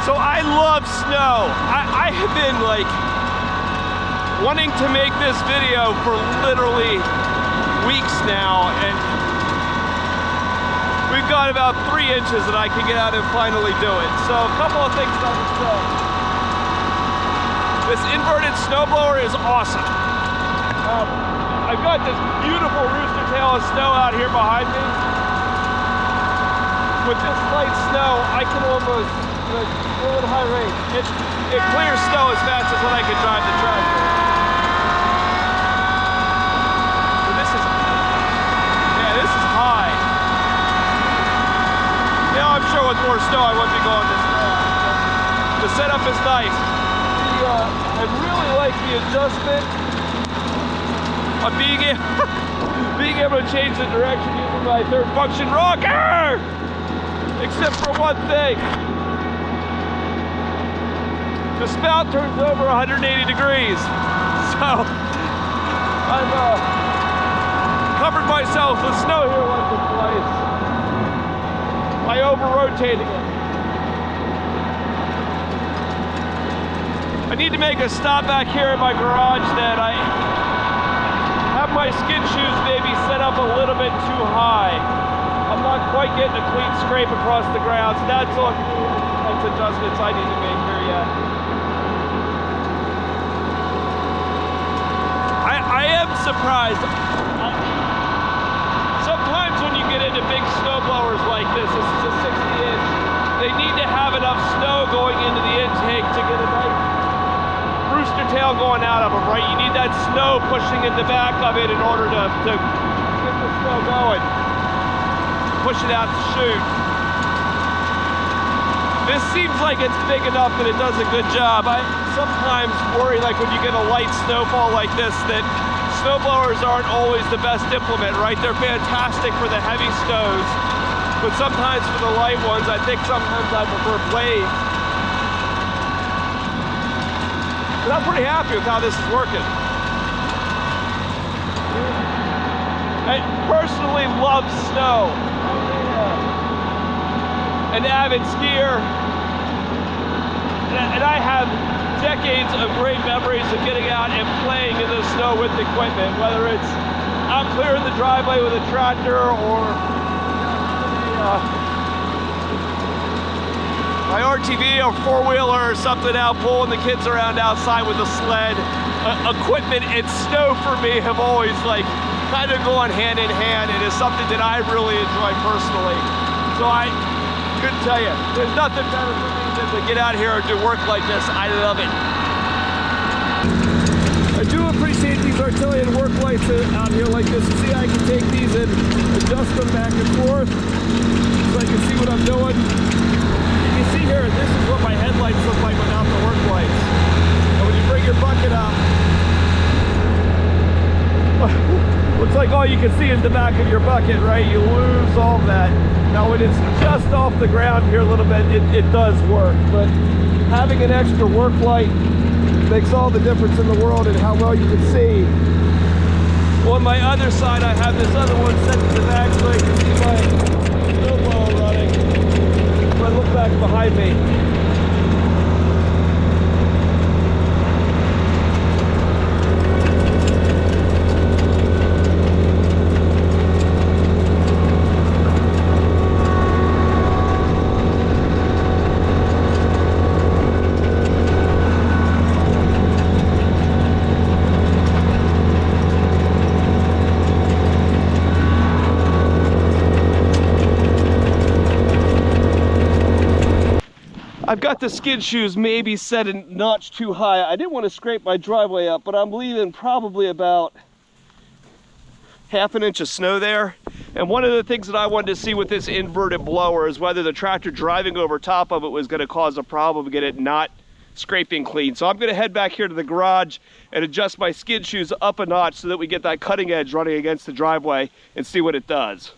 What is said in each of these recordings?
So I love snow. I have been like wanting to make this video for literally weeks now, and we've got about 3 inches that I can get out and finally do it. So a couple of things on the snow. This inverted snowblower is awesome. I've got this beautiful rooster tail of snow out here behind me. With this light snow, I can almost go at high rate. It clears snow as fast as when I can drive the tractor. So this is high. Now I'm sure with more snow I wouldn't be going this fast. The setup is nice. I really like the adjustment of being able to change the direction using my third function rocker. Except for one thing. The spout turns over 180 degrees. So I've covered myself with snow here once or twice by over-rotating it. I need to make a stop back here in my garage that I have my skid shoes maybe set up a little bit too high. I'm not quite getting a clean scrape across the ground, so that's all adjustments I need to make here yet. I am surprised. Sometimes when you get into big snow blowers like this is a 60-inch, they need to have enough snow going into the intake to get a nice rooster tail going out of them, right? You need that snow pushing in the back of it in order to get the snow going. Push it out to shoot. This seems like it's big enough that it does a good job. I sometimes worry, like when you get a light snowfall like this, that snow blowers aren't always the best implement, right? They're fantastic for the heavy snows, but sometimes for the light ones, I think sometimes I prefer blades. But I'm pretty happy with how this is working. I personally love snow. An avid skier, and I have decades of great memories of getting out and playing in the snow with equipment, whether it's out clearing the driveway with a tractor or my RTV or four-wheeler or something out pulling the kids around outside with a sled. Equipment and snow for me have always like kind of gone hand in hand, and is something that I really enjoy personally. So I couldn't tell you, there's nothing better for me than to get out here and do work like this. I love it. I do appreciate these Artillery work lights out here like this. See, I can take these and adjust them back and forth so I can see what I'm doing. You can see here, this is what my headlights look like without the work lights. And when you bring your bucket up, looks like all you can see is the back of your bucket, right? You lose all that. Now when it's just off the ground here a little bit, it does work, but having an extra work light makes all the difference in the world in how well you can see. On my other side, I have this other one set to the back so I can see my snowblower running. If I look back behind me, I've got the skid shoes maybe set a notch too high. I didn't want to scrape my driveway up, but I'm leaving probably about ½ inch of snow there. And one of the things that I wanted to see with this inverted blower is whether the tractor driving over top of it was going to cause a problem, get it not scraping clean. So I'm going to head back here to the garage and adjust my skid shoes up a notch so that we get that cutting edge running against the driveway and see what it does.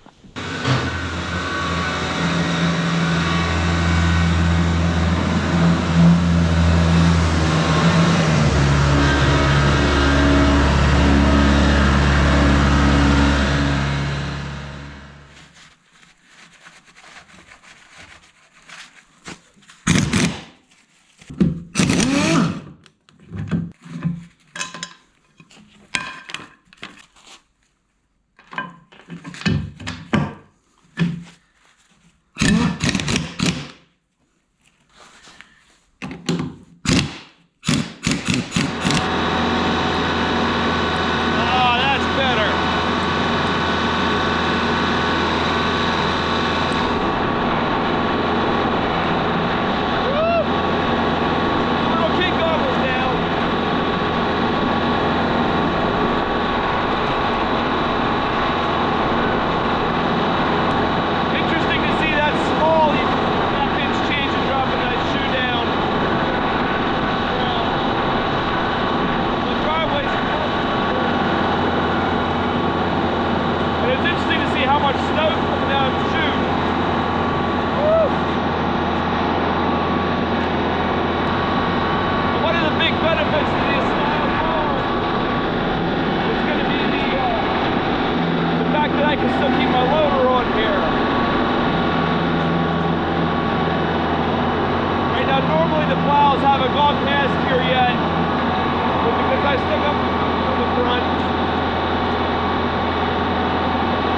Now normally the plows haven't gone past here yet, but because I stuck up in the front,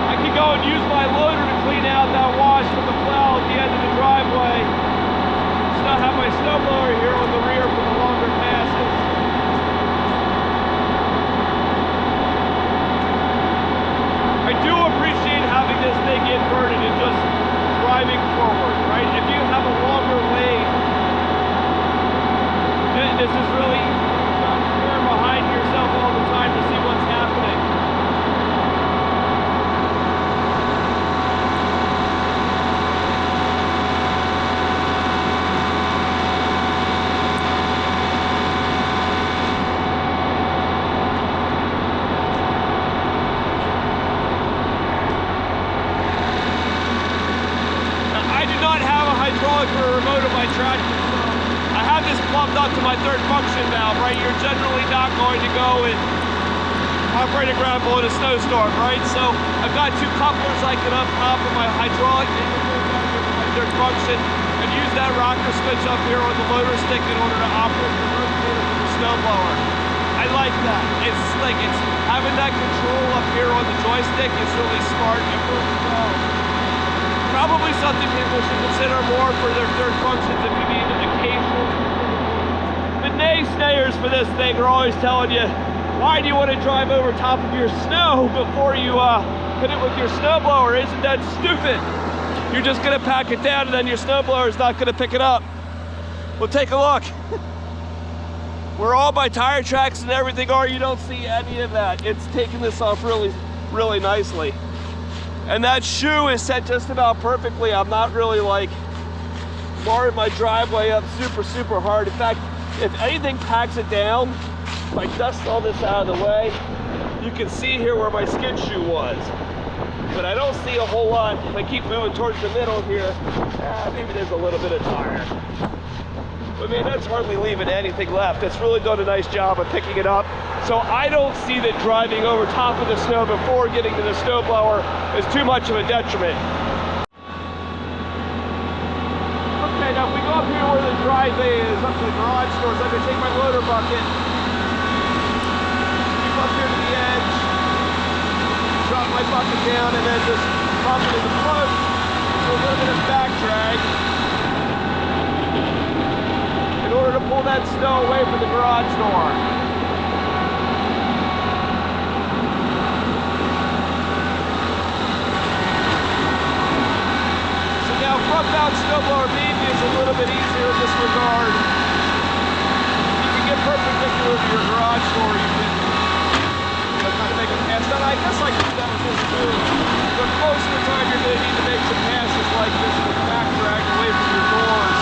I can go and use my loader to clean out that wash from the plow at the end of the driveway. Still have my snowblower here on the rear for the longer passes. I do appreciate having this thing inverted and just driving forward, right? If you have a longer lane, this is really not staring behind yourself all the time to see what's happening. For a remote of my tractor. I have this plugged up to my third function valve, right? You're generally not going to go and operate a ground ball in a snowstorm, right? So I've got two couplers I can up-top of my hydraulic my third function and use that rocker switch up here on the loader stick in order to operate the rotator for the snowblower. I like that. It's slick. It's having that control up here on the joystick is really smart and versatile. Probably something people should consider more for their third functions if you need an occasional. The naysayers for this thing are always telling you, why do you want to drive over top of your snow before you hit it with your snowblower? Isn't that stupid? You're just going to pack it down and then your snowblower is not going to pick it up. Well, take a look. Where all my tire tracks and everything are, you don't see any of that. It's taking this off really, really nicely. And that shoe is set just about perfectly. I'm not really like barring my driveway up super, super hard. In fact, if anything packs it down, if I dust all this out of the way, you can see here where my skid shoe was. But I don't see a whole lot. If I keep moving towards the middle here, maybe there's a little bit of tire. But man, that's hardly leaving anything left. It's really done a nice job of picking it up. So I don't see that driving over top of the snow before getting to the snowblower is too much of a detriment. Okay, now if we go up here where the driveway is, up to the garage doors, I'm gonna take my loader bucket, keep up here to the edge, drop my bucket down, and then just pump it in the float, do a little bit of back drag, in order to pull that snow away from the garage door. So now front-mount snowblower maybe is a little bit easier in this regard. You can get perpendicular to your garage door, you can kind of make a pass. Now, I guess I can do that with this too, but most of the time you're going to need to make some passes like this with back drag away from your doors.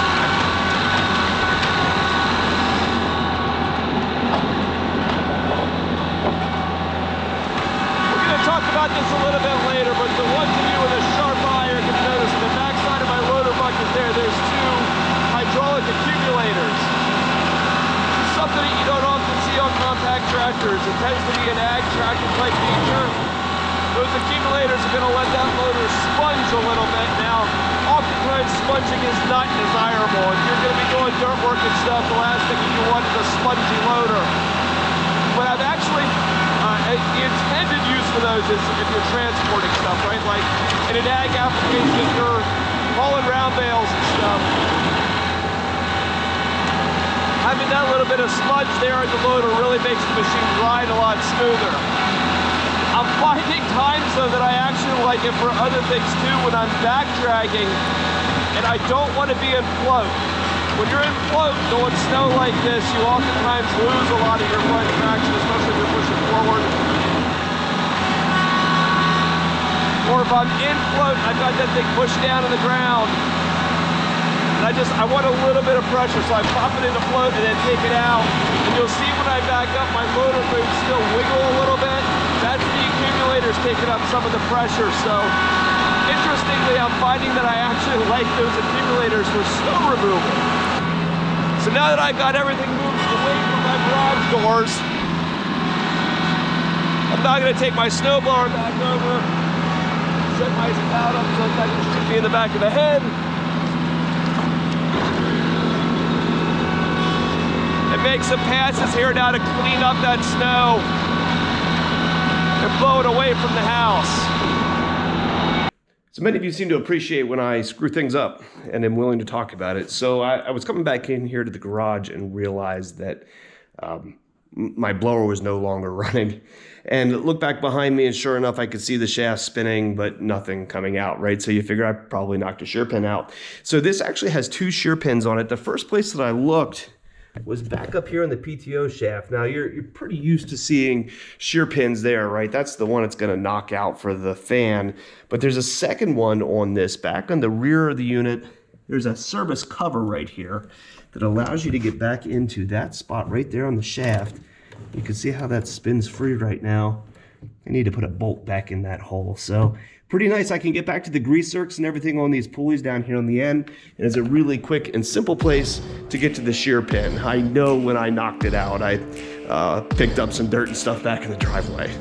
Talk about this a little bit later, but the ones of you with a sharp eye are going to notice on the back side of my loader bucket there's two hydraulic accumulators. This is something that you don't often see on compact tractors. It tends to be an ag tractor type feature. Those accumulators are going to let that loader sponge a little bit. Now, oftentimes sponging is not desirable. If you're going to be doing dirt work and stuff, the last thing you want is a spongy loader. But I've actually the intended use for those is if you're transporting stuff, right? Like in an ag application, if you're hauling round bales and stuff. Having that little bit of sludge there in the loader really makes the machine ride a lot smoother. I'm finding times though that I actually like it for other things too when I'm back dragging and I don't want to be in float. When you're in float doing snow like this, you oftentimes lose a lot of your front traction, especially if you're pushing forward. Or if I'm in float, I've got that thing pushed down to the ground. And I want a little bit of pressure, so I pop it into float and then take it out. And you'll see when I back up, my loader moves still wiggle a little bit. That's the accumulators taking up some of the pressure. So interestingly, I'm finding that I actually like those accumulators for snow removal. So now that I've got everything moved away from my garage doors, I'm now going to take my snowblower back over, set my spout up so that I can shoot me in the back of the head. make some passes here now to clean up that snow and blow it away from the house. So many of you seem to appreciate when I screw things up and am willing to talk about it. So I was coming back in here to the garage and realized that my blower was no longer running. And look back behind me, and sure enough, I could see the shaft spinning, but nothing coming out, right? So you figure I probably knocked a shear pin out. So this actually has 2 shear pins on it. The first place that I looked was back up here in the PTO shaft. Now you're pretty used to seeing shear pins there, right? That's the one that's gonna knock out for the fan. But there's a second one on this, back on the rear of the unit. There's a service cover right here that allows you to get back into that spot right there on the shaft. You can see how that spins free right now. I need to put a bolt back in that hole. So pretty nice. I can get back to the grease zerks and everything on these pulleys down here on the end. And it's a really quick and simple place to get to the shear pin. I know when I knocked it out, I picked up some dirt and stuff back in the driveway.